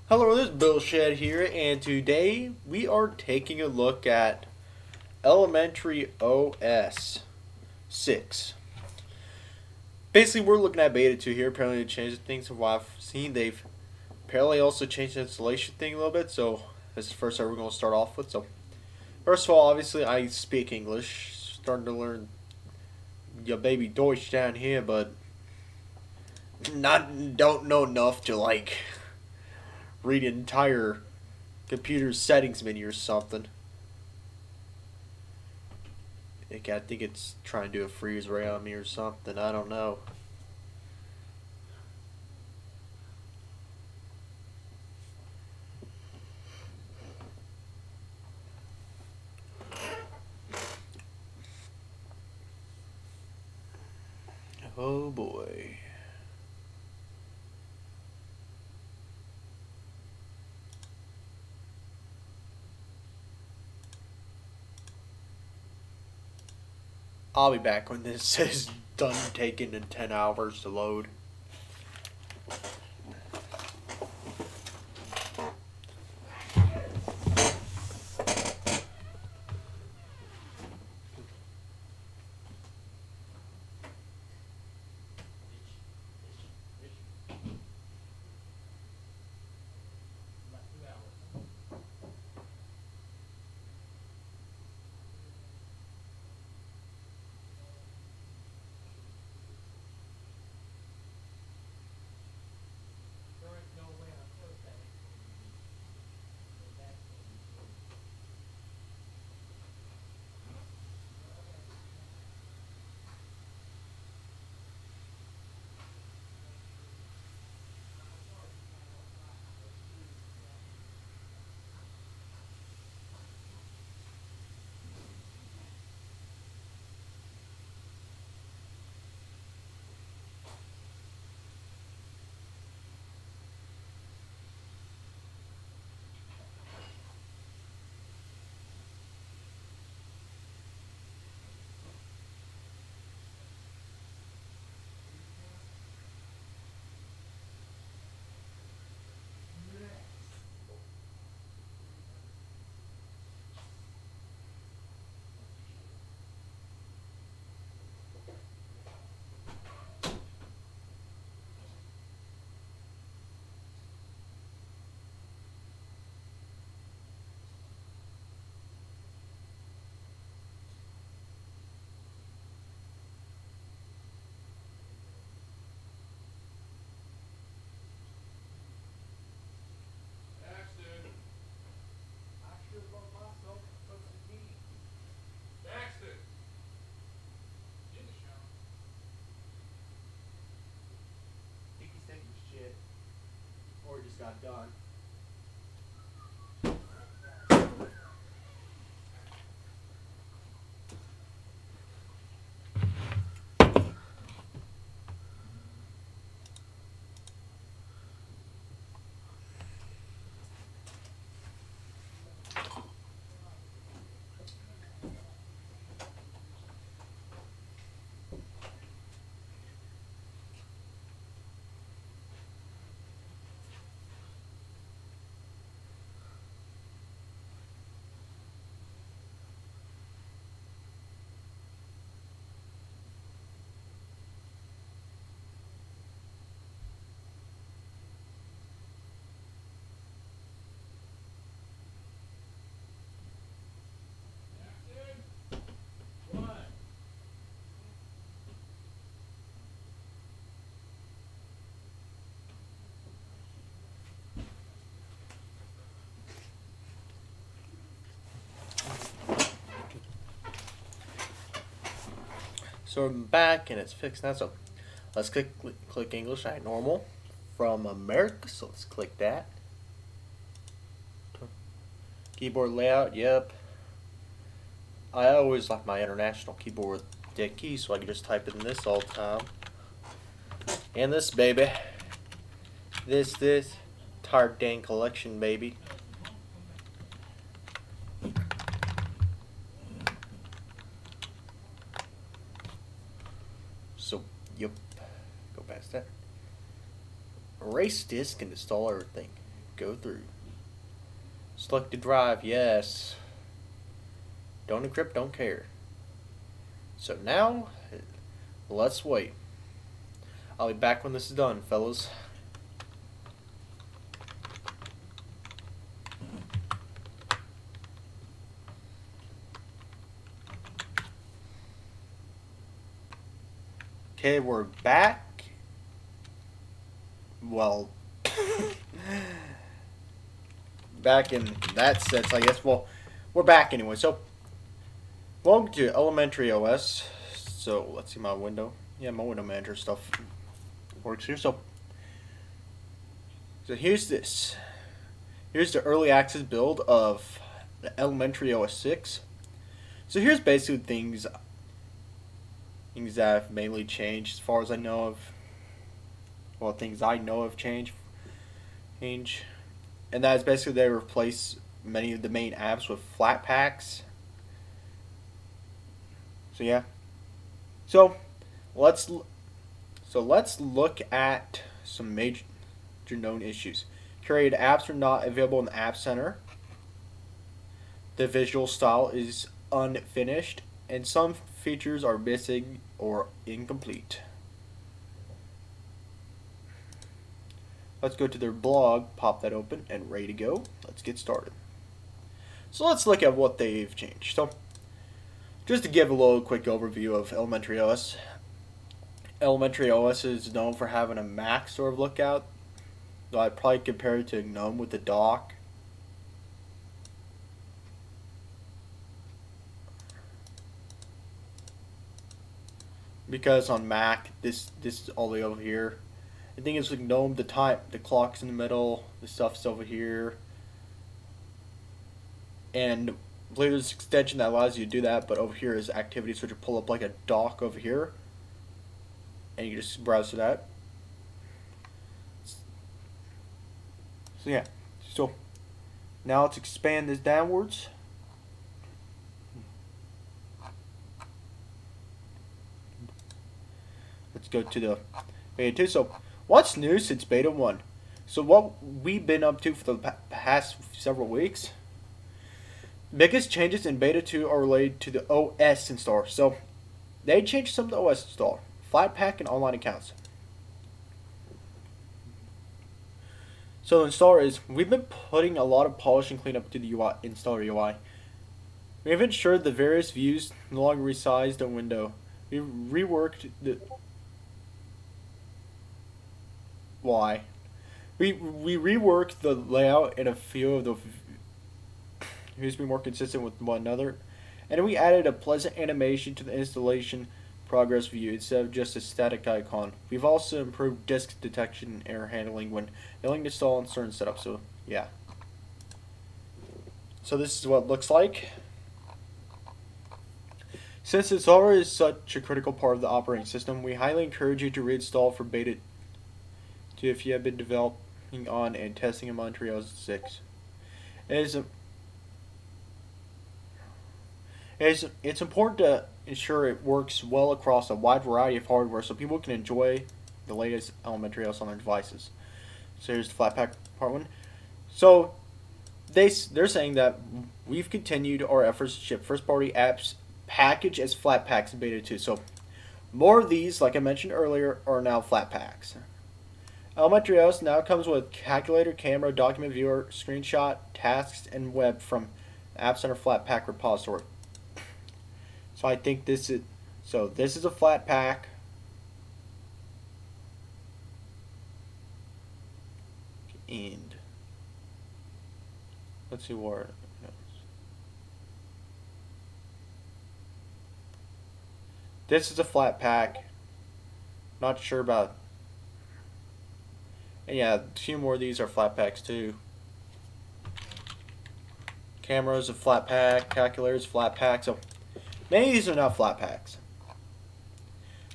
Hello, this is Buildershed here, and today we are taking a look at elementaryOS 6. Basically, we're looking at beta 2 here. Apparently, they changed things from what I've seen. They've apparently also changed the installation thing a little bit, so this is the first that we're going to start off with. So, first of all, obviously, I speak English. Starting to learn your baby Deutsch down here, but don't know enough to, like, read an entire computer's settings menu or something. I think it's trying to do a freeze ray on me or something. I don't know. Oh boy. I'll be back when this is done taking in 10 hours to load. Or just got done. So I'm back and it's fixed now. So let's click English at normal from America. So let's click that. Keyboard layout, yep. I always like my international keyboard with dead keys, so I can just type in this all the time. And this baby. This entire dang collection, baby. So, yep. Go past that. Erase disk and install everything. Go through. Select the drive, yes. Don't encrypt, don't care. So now, let's wait. I'll be back when this is done, fellas. Okay, we're back. Well, back in that sense, I guess. Well, we're back anyway. So, welcome to elementaryOS. So, let's see my window. Yeah, my window manager stuff works here. So here's this. Here's the early access build of the elementaryOS 6. So here's basically things that have mainly changed as far as I know of. Well, things I know have changed. And that is basically they replace many of the main apps with Flatpaks. So yeah. So let's look at some major known issues. Curated apps are not available in the App Center. The visual style is unfinished, and some features are missing or incomplete. Let's go to their blog, pop that open, and ready to go. Let's get started. So let's look at what they've changed. So just to give a little quick overview of elementaryOS. elementaryOS is known for having a Mac sort of lookout. So I'd probably compare it to GNOME with the dock. Because on Mac, this is all the way over here. The thing is with GNOME, the clock's in the middle, the stuff's over here. And I believe there's an extension that allows you to do that, but over here is activities, which will pull up like a dock over here. And you can just browse to that. So yeah, so now let's expand this downwards. Let's go to the beta 2. So what's new since beta 1? So what we've been up to for the past several weeks. Biggest changes in beta 2 are related to the OS installer. So they changed some of the OS installer. Flatpak and online accounts. So the installer is, we've been putting a lot of polish and cleanup to the UI, installer UI. We've ensured the various views no longer resize the window. We reworked the why. We reworked the layout and a few of the views to be more consistent with one another, and we added a pleasant animation to the installation progress view instead of just a static icon. We've also improved disk detection and error handling when failing to install in certain setups. So yeah. So this is what it looks like. Since installer is such a critical part of the operating system, we highly encourage you to reinstall for beta 2 if you have been developing on and testing elementaryOS 6. It's important to ensure it works well across a wide variety of hardware so people can enjoy the latest elementaryOS on their devices. So here's the Flatpak part 1. So they're saying that we've continued our efforts to ship first-party apps packaged as Flatpaks in beta 2. So more of these, like I mentioned earlier, are now Flatpaks. elementaryOS now comes with calculator, camera, document viewer, screenshot, tasks, and web from App Center Flatpak repository. So I think this is a Flatpak. And let's see where it goes. This is a Flatpak. Not sure about. And yeah, a few more of these are Flatpaks too. Cameras, a Flatpak. Calculators, Flatpak. So many of these are not Flatpaks.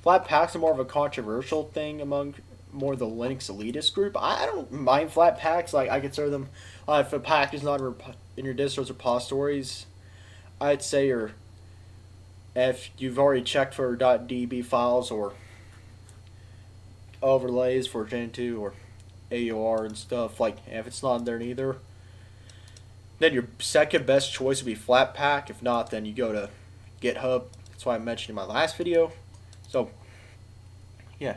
Flatpaks are more of a controversial thing among more the Linux elitist group. I don't mind Flatpaks. Like, I consider them, if a pack is not in your distro's repositories, I'd say if you've already checked for .db files or overlays for Gen 2 or AOR and stuff. Like, if it's not there neither, then your second best choice would be Flatpak. If not, then you go to GitHub. That's why I mentioned in my last video. So, yeah.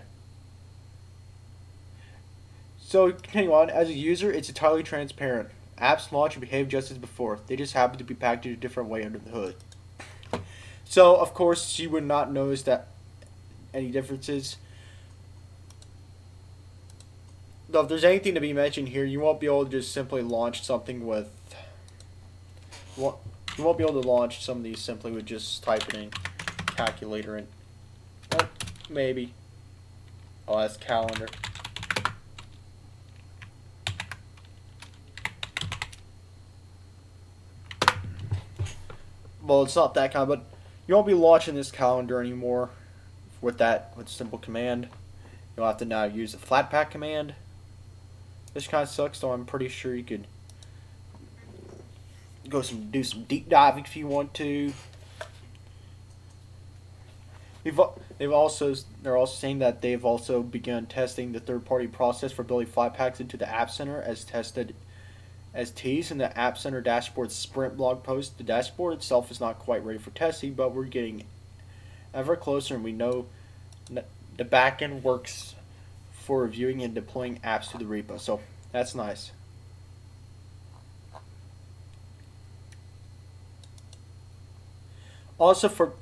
So, continue on. As a user, it's entirely transparent. Apps launch and behave just as before. They just happen to be packaged a different way under the hood. So, of course, you would not notice that any differences. Though, if there's anything to be mentioned here, you won't be able to just simply launch something with. You won't be able to launch some of these simply with just typing in calculator and. Oh, maybe. Oh, that's calendar. Well, it's not that kind, but you won't be launching this calendar anymore with simple command. You'll have to now use the Flatpak command. This kind of sucks, though. I'm pretty sure you could do some deep diving if you want to. They're also saying that they've also begun testing the third-party process for building Flatpaks into the App Center as tested. As teased in the App Center dashboard sprint blog post, the dashboard itself is not quite ready for testing, but we're getting ever closer, and we know the backend works for reviewing and deploying apps to the repo. So that's nice. Also,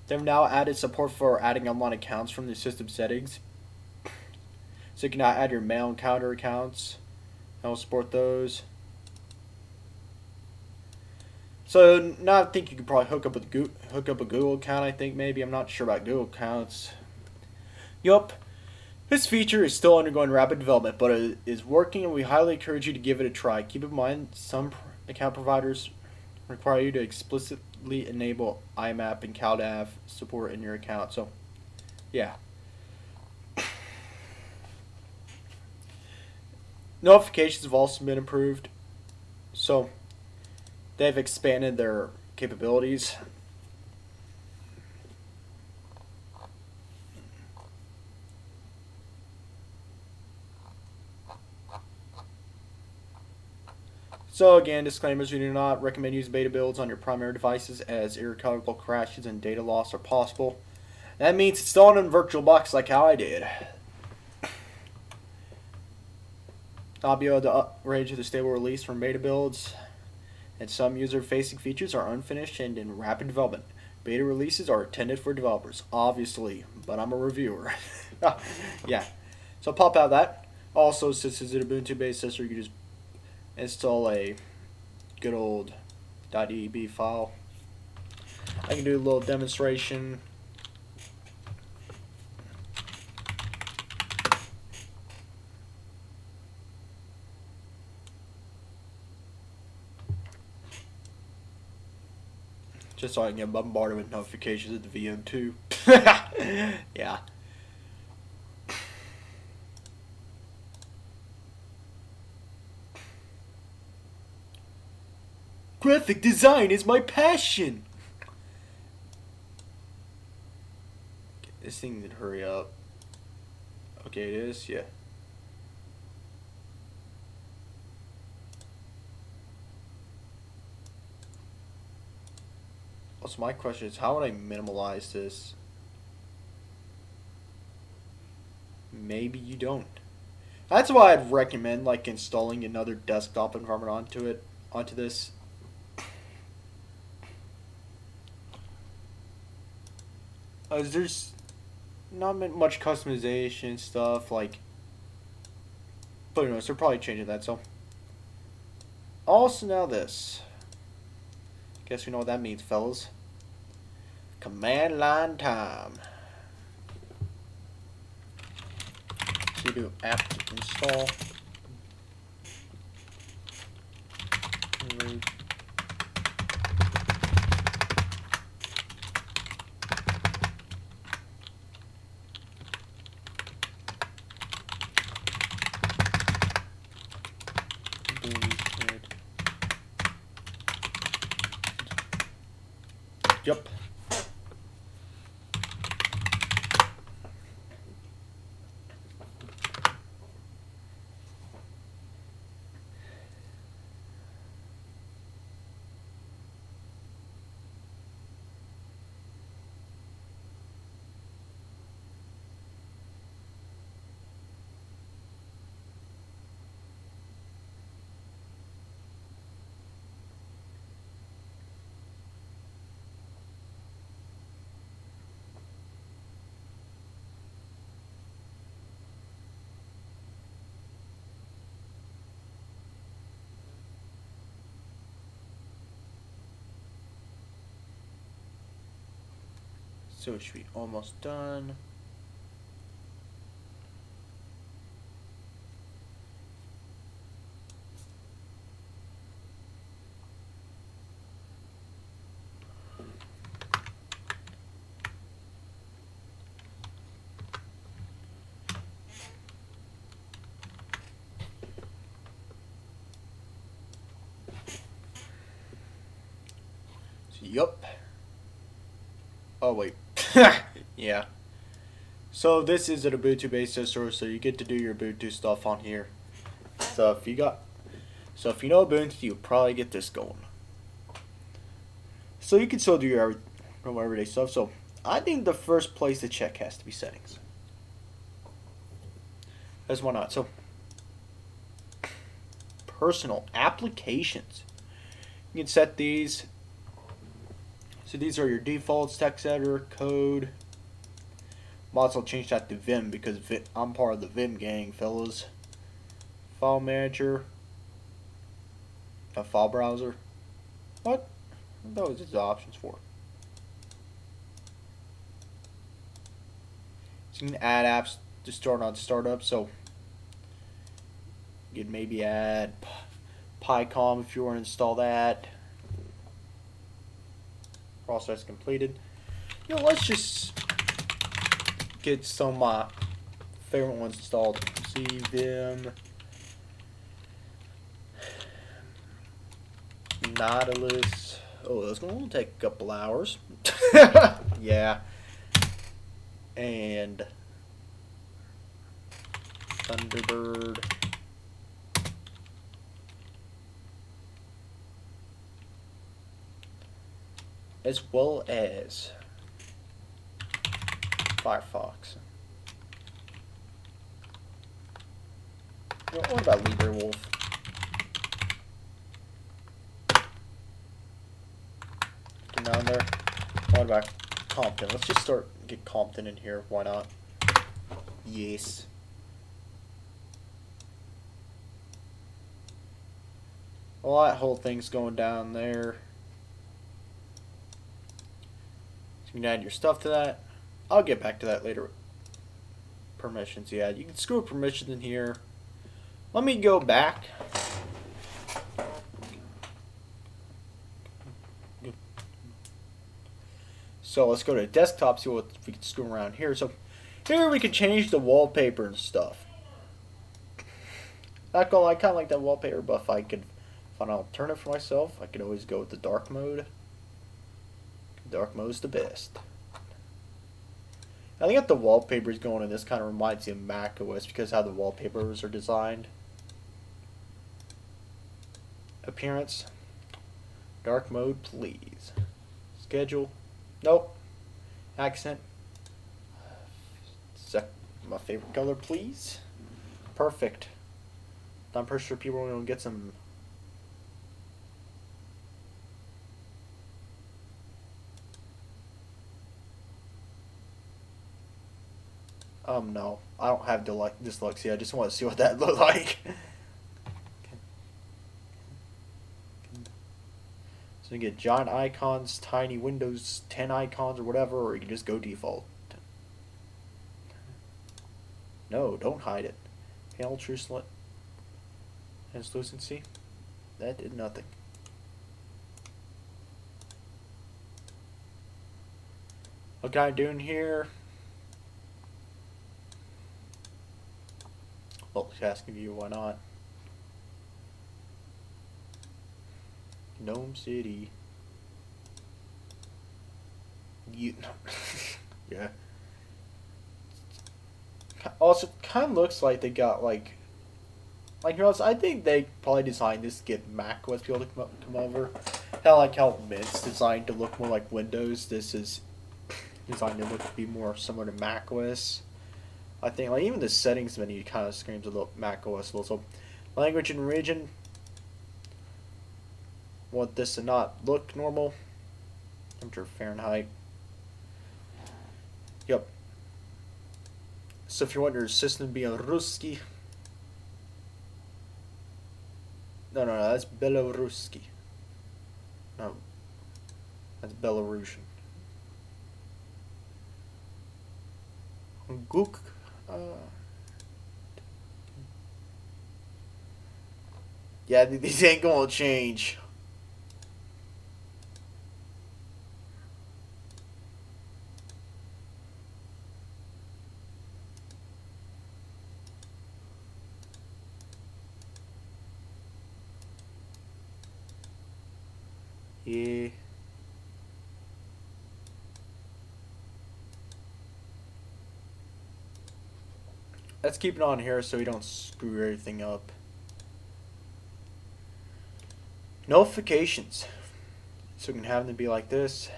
they've now added support for adding online accounts from the system settings. So you can now add your mail and calendar accounts. I'll support those. So now I think you could probably hook up a Google account. I think maybe I'm not sure about Google accounts. Yup, this feature is still undergoing rapid development, but it is working, and we highly encourage you to give it a try. Keep in mind, some account providers require you to explicitly enable IMAP and CalDAV support in your account. So, yeah. Notifications have also been improved. So, they've expanded their capabilities. So again, disclaimers, we do not recommend using beta builds on your primary devices as irrecoverable crashes and data loss are possible. That means install it in VirtualBox like how I did. Not be able to upgrade to the stable release from beta builds. And some user-facing features are unfinished and in rapid development. Beta releases are intended for developers, obviously, but I'm a reviewer. Yeah. So pop out that. Also, since it's an Ubuntu-based system, you can just install a good old .deb file. I can do a little demonstration. Just so I can get bombarded with notifications at the VM too. Yeah. Graphic design is my passion. This thing did hurry up. Okay, it is, yeah. Also, my question is, how would I minimalize this? Maybe you don't. That's why I'd recommend like installing another desktop environment onto this. There's not much customization stuff like, but anyways, they're probably changing that. So also now this. Guess we know what that means, fellas. Command line time. Sudo apt install. Yep. So it should be almost done. Yup. Oh wait. Yeah. So this is an Ubuntu based distro, so you get to do your Ubuntu stuff on here. So if you know Ubuntu, you probably get this going. So you can still do your normal everyday stuff. So I think the first place to check has to be settings. That's why not. So personal applications. You can set these. So these are your defaults, text editor, code. Might as well change that to Vim because I'm part of the Vim gang, fellas. File manager. A file browser. What? Those are the options for. So you can add apps to start on startup. So you can maybe add PyCom if you want to install that. Process completed. You know, let's just get some of my favorite ones installed. Vim, Nautilus. Oh, that's gonna take a couple hours. Yeah. And Thunderbird. As well as Firefox. What about LibreWolf? Down there. What about Compton? Let's just get Compton in here. Why not? Yes. Well, that whole thing's going down there. So you can add your stuff to that. I'll get back to that later. Permissions, yeah. You can screw permissions in here. Let me go back. So let's go to desktop, see what we can screw around here. So here we can change the wallpaper and stuff. I kind of like that wallpaper, but if I could find an alternative for myself, I could always go with the dark mode. Dark mode's the best. I think that the wallpapers going in this kind of reminds me of Mac OS because how the wallpapers are designed. Appearance. Dark mode, please. Schedule. Nope. Accent. My favorite color, please. Perfect. I'm pretty sure people are going to get some. No. I don't have dyslexia. I just want to see what that looked like. So you get giant icons, tiny Windows 10 icons or whatever, or you can just go default. No, don't hide it. Panel translucency. That did nothing. What can I do in here? Well, it's asking you why not. Gnome City. Yeah. Also, kind of looks like they got like you know, I think they probably designed this to get Mac OS people to come over. Kind of like how Mint's designed to look more like Windows. This is designed to be more similar to Mac OS. I think like even the settings menu kind of screams a little Mac OS. Also, language and region. Want this to not look normal. Temperature Fahrenheit. Yep. So if you want your system to be on Ruski. No, that's Belaruski. No. That's Belarusian. Gook. Yeah, these ain't gonna change. Yeah. Let's keep it on here so we don't screw everything up. Notifications. So we can have them be like this.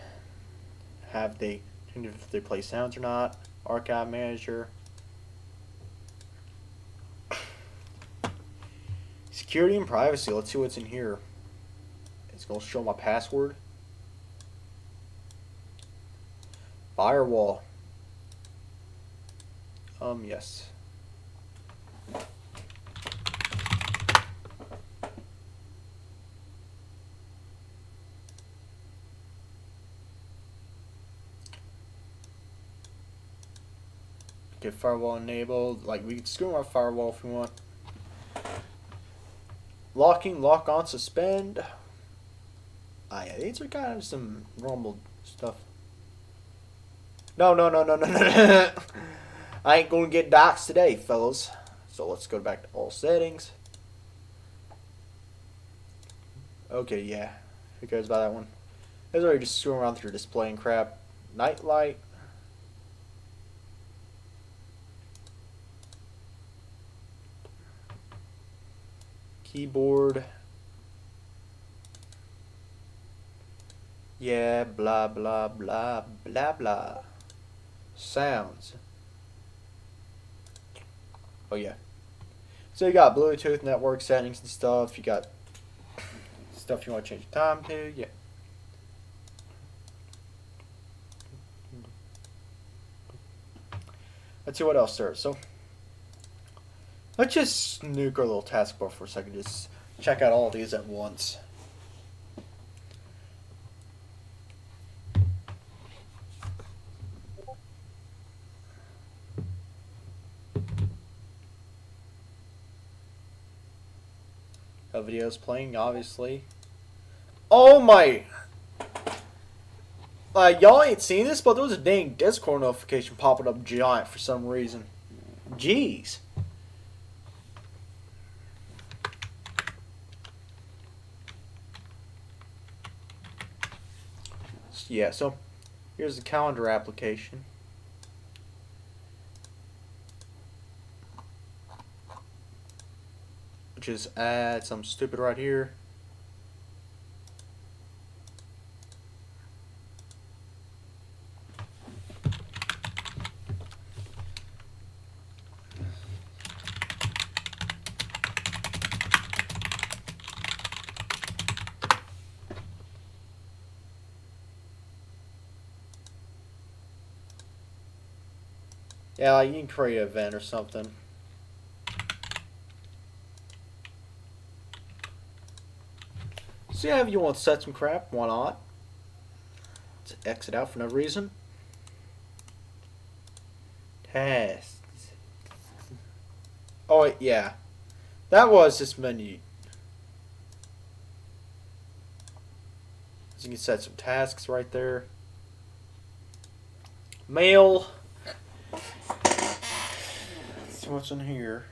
Have they if they play sounds or not. Archive manager. Security and privacy. Let's see what's in here. It's gonna show my password. Firewall. Yes. Get firewall enabled. Like, we can screw our firewall if we want. Locking, lock on, suspend. Ah, yeah, these are kind of some normal stuff. No. I ain't gonna get doxxed today, fellas. So let's go back to all settings. Okay, yeah. Who cares about that one? It's already just screwing around through display and crap. Night light. Keyboard. Yeah, blah, blah, blah, blah, blah. Sounds. Oh, yeah. So you got Bluetooth network settings and stuff. You got stuff you want to change the time to. Yeah. Let's see what else there is. So let's just nuke our little taskbar for a second. Just check out all these at once. A video's playing, obviously. Oh my! Y'all ain't seen this, but there was a dang Discord notification popping up giant for some reason. Jeez. Yeah, so here's the calendar application. Just add something stupid right here. Yeah, like you can create an event or something. So yeah, if you want to set some crap, why not? Let's exit out for no reason. Tasks. Oh yeah, that was this menu. So you can set some tasks right there. Mail. Let's see what's in here.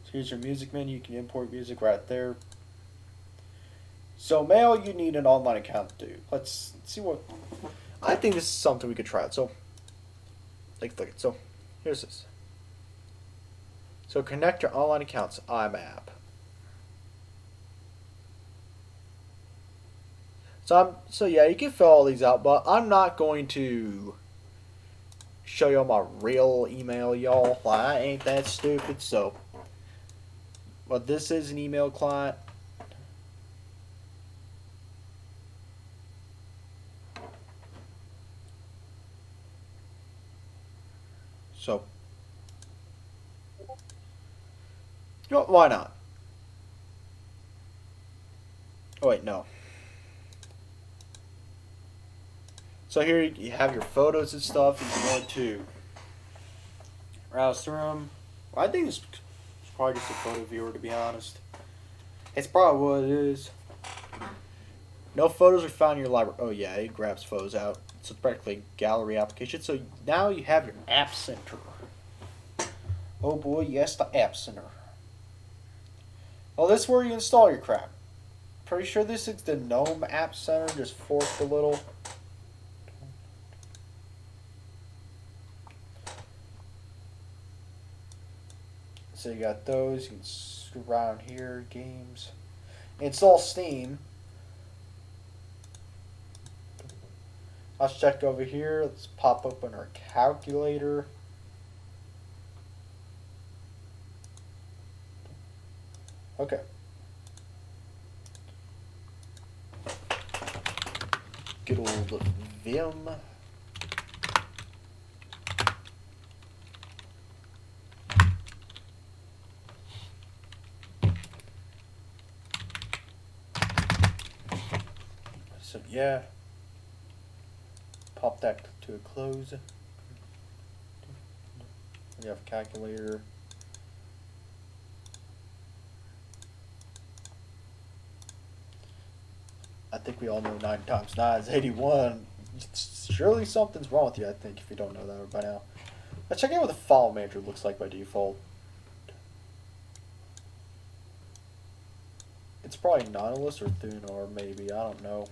So here's your music menu. You can import music right there. So mail, you need an online account to do. Let's see what. I think this is something we could try out. So, look at. So, here's this. So connect your online accounts IMAP. So yeah, you can fill all these out, but I'm not going to show y'all my real email, y'all. I ain't that stupid. So, but this is an email client. So, why not? Oh wait, no. So here you have your photos and stuff. If you want to browse through them, well, I think it's probably just a photo viewer, to be honest. It's probably what it is. No photos are found in your library. Oh yeah, it grabs photos out. It's practically a gallery application. So now you have your app center. Oh boy, yes, the app center. Well, this is where you install your crap. Pretty sure this is the GNOME App Center, just forked a little. So you got those. You can screw around here, games. Install Steam. Let's check over here. Let's pop open our calculator. Okay. Good old Vim. So yeah. Pop that to a close. We have calculator. I think we all know 9 times 9 is 81. Surely something's wrong with you, I think, if you don't know that by now. Let's check out what the file manager looks like by default. It's probably Nautilus or Thunar, maybe. I don't know.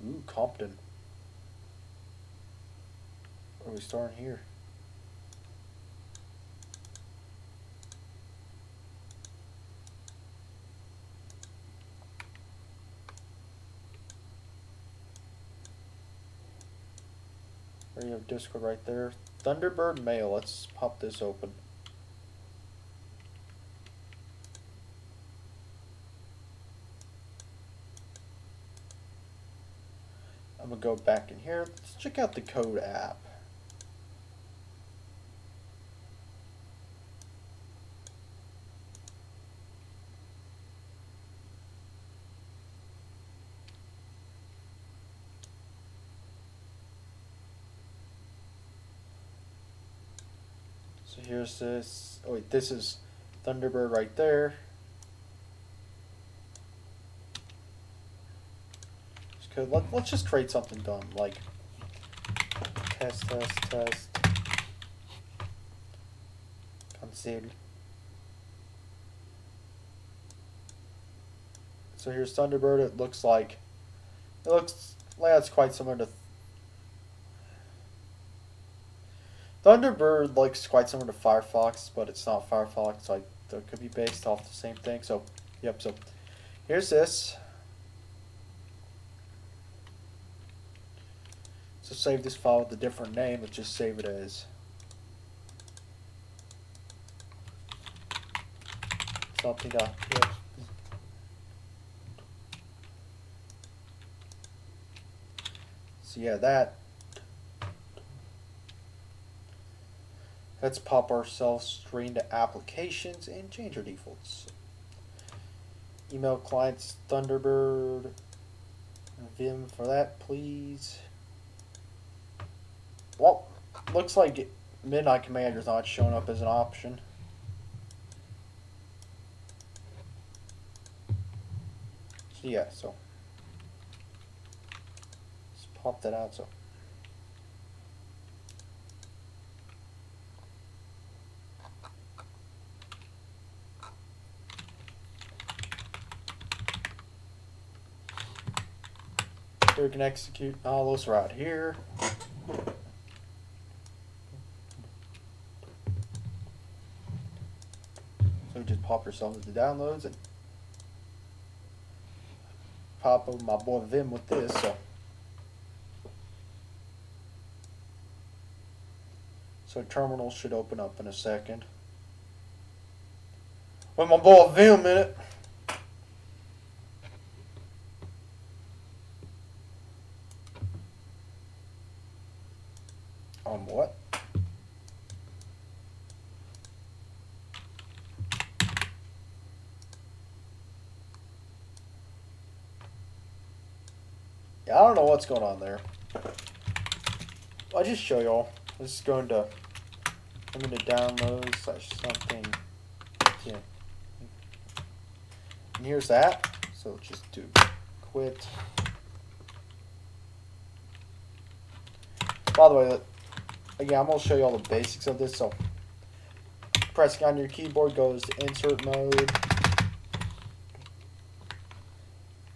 Ooh, Compton. Where are we starting here? There you have Discord right there. Thunderbird Mail. Let's pop this open. I'm gonna go back in here. Let's check out the code app. So here's this. Oh wait, this is Thunderbird right there. Let's just create something dumb like test. Concealed. So here's Thunderbird. It looks like it's quite similar to Thunderbird. Looks quite similar to Firefox, but it's not Firefox. Like it could be based off the same thing. So yep. So here's this. So save this file with a different name. Let's just save it as something.py. So yeah, let's pop ourselves straight into applications and change our defaults. Email clients, Thunderbird, Vim for that, please. Well, looks like Midnight Commander's not showing up as an option. So yeah, so let's pop that out. So here we can execute Nautilus right here. So just pop yourself into downloads and pop over my boy Vim with this. So terminal should open up in a second. With my boy Vim in it. On what? Yeah, I don't know what's going on there. I'll just show y'all. I'm going to download slash something. Yeah. And here's that. So just do quit. By the way, again, I'm going to show you all the basics of this. So pressing on your keyboard goes to insert mode.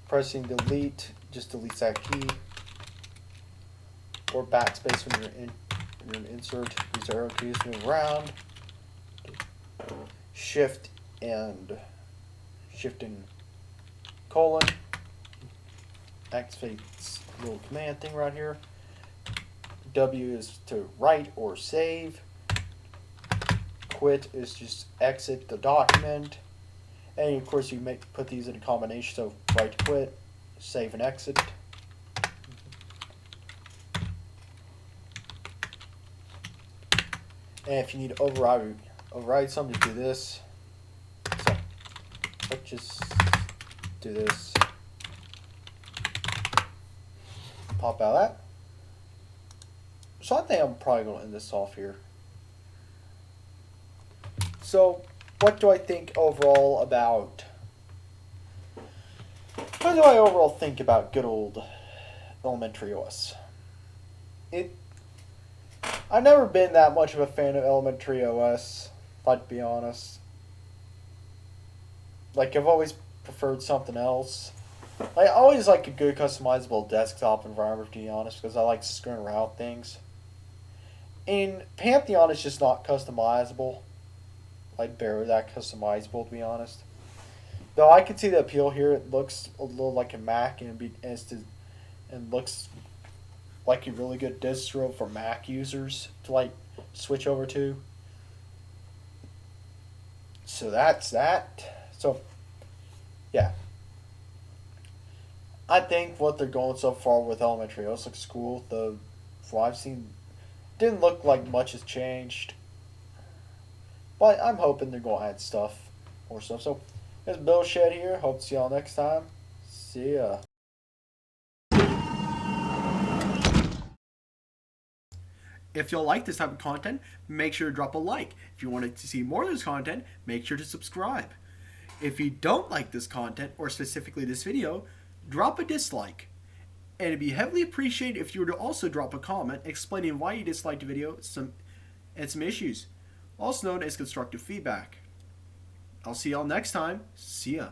Pressing delete just deletes that key. Or backspace when you're in insert. Use arrow keys to move around. Shift and colon. Activates a little command thing right here. W is to write or save. Quit is just exit the document. And of course you put these in a combination, so right to quit, save and exit. And if you need to override something, do this. So let's just do this. Pop out of that. So I think I'm probably going to end this off here. So what do I think overall about? What do I overall think about good old elementaryOS? I've never been that much of a fan of elementaryOS, if I'd be honest. Like, I've always preferred something else. I always like a good customizable desktop environment, to be honest, because I like screwing around with things. And Pantheon is just not customizable. Like, barely that customizable, to be honest. Though I can see the appeal here. It looks a little like a Mac and looks like a really good distro for Mac users to like switch over to. So that's that. So yeah, I think what they're going so far with elementaryOS looks cool. From what I've seen, didn't look like much has changed, but I'm hoping they're going to add more stuff. So there's Buildershed here. Hope to see y'all next time. See ya. If you'll like this type of content, make sure to drop a like. If you want to see more of this content, make sure to subscribe. If you don't like this content, or specifically this video, drop a dislike. And it'd be heavily appreciated if you were to also drop a comment explaining why you disliked the video and some issues, also known as constructive feedback. I'll see y'all next time. See ya.